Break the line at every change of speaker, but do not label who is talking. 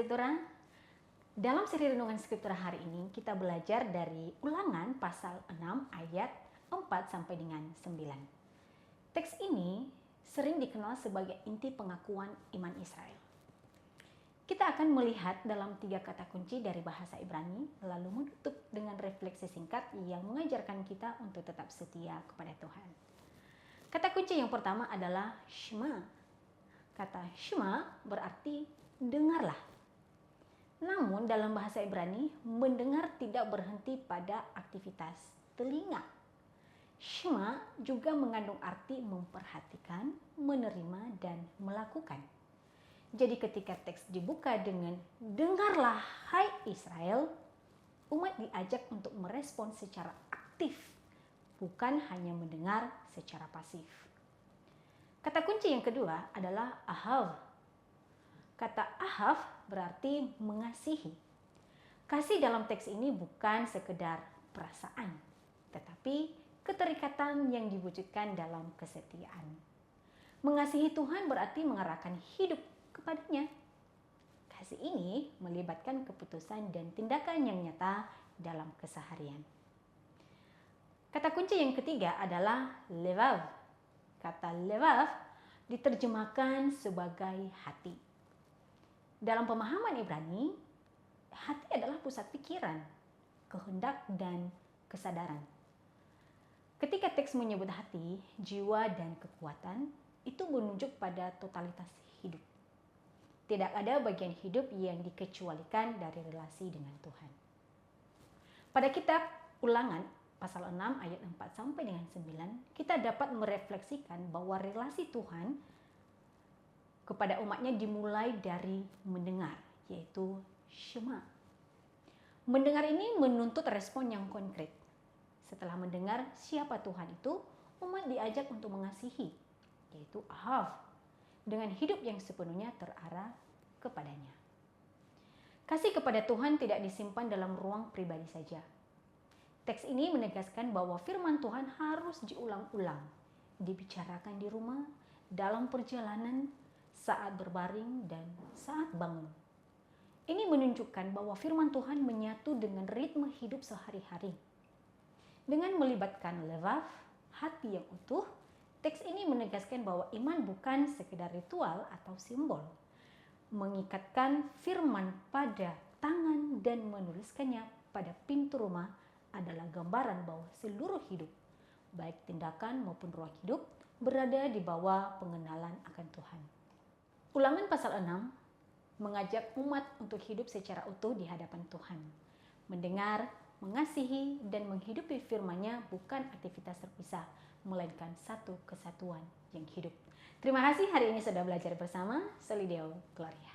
Skriptura. Dalam seri Renungan Skriptura hari ini kita belajar dari Ulangan pasal 6 ayat 4 sampai dengan 9. Teks ini sering dikenal sebagai inti pengakuan iman Israel. Kita akan melihat dalam 3 kata kunci dari bahasa Ibrani, lalu menutup dengan refleksi singkat yang mengajarkan kita untuk tetap setia kepada Tuhan. Kata kunci yang pertama adalah Shema. Kata Shema berarti dengarlah. Namun dalam bahasa Ibrani, mendengar tidak berhenti pada aktivitas telinga. Shema juga mengandung arti memperhatikan, menerima, dan melakukan. Jadi ketika teks dibuka dengan dengarlah hai Israel, umat diajak untuk merespon secara aktif, bukan hanya mendengar secara pasif. Kata kunci yang kedua adalah ahav. Kata ahav berarti mengasihi. Kasih dalam teks ini bukan sekedar perasaan, tetapi keterikatan yang diwujudkan dalam kesetiaan. Mengasihi Tuhan berarti mengarahkan hidup kepadanya. Kasih ini melibatkan keputusan dan tindakan yang nyata dalam keseharian. Kata kunci yang ketiga adalah levav. Kata levav diterjemahkan sebagai hati. Dalam pemahaman Ibrani, hati adalah pusat pikiran, kehendak, dan kesadaran. Ketika teks menyebut hati, jiwa, dan kekuatan, itu menunjuk pada totalitas hidup. Tidak ada bagian hidup yang dikecualikan dari relasi dengan Tuhan. Pada kitab Ulangan pasal 6 ayat 4 sampai dengan 9, kita dapat merefleksikan bahwa relasi Tuhan kepada umatnya dimulai dari mendengar, yaitu Shema. Mendengar ini menuntut respon yang konkret. Setelah mendengar siapa Tuhan itu, umat diajak untuk mengasihi, yaitu ahav, dengan hidup yang sepenuhnya terarah kepadanya. Kasih kepada Tuhan tidak disimpan dalam ruang pribadi saja. Teks ini menegaskan bahwa firman Tuhan harus diulang-ulang, dibicarakan di rumah, dalam perjalanan, saat berbaring, dan saat bangun. Ini menunjukkan bahwa firman Tuhan menyatu dengan ritme hidup sehari-hari. Dengan melibatkan levav, hati yang utuh, teks ini menegaskan bahwa iman bukan sekedar ritual atau simbol. Mengikatkan firman pada tangan dan menuliskannya pada pintu rumah adalah gambaran bahwa seluruh hidup, baik tindakan maupun ruang hidup, berada di bawah pengenalan akan Tuhan. Ulangan pasal 6 mengajak umat untuk hidup secara utuh di hadapan Tuhan. Mendengar, mengasihi, dan menghidupi firman-Nya bukan aktivitas terpisah, melainkan satu kesatuan yang hidup. Terima kasih hari ini sudah belajar bersama. Soli Deo Gloria.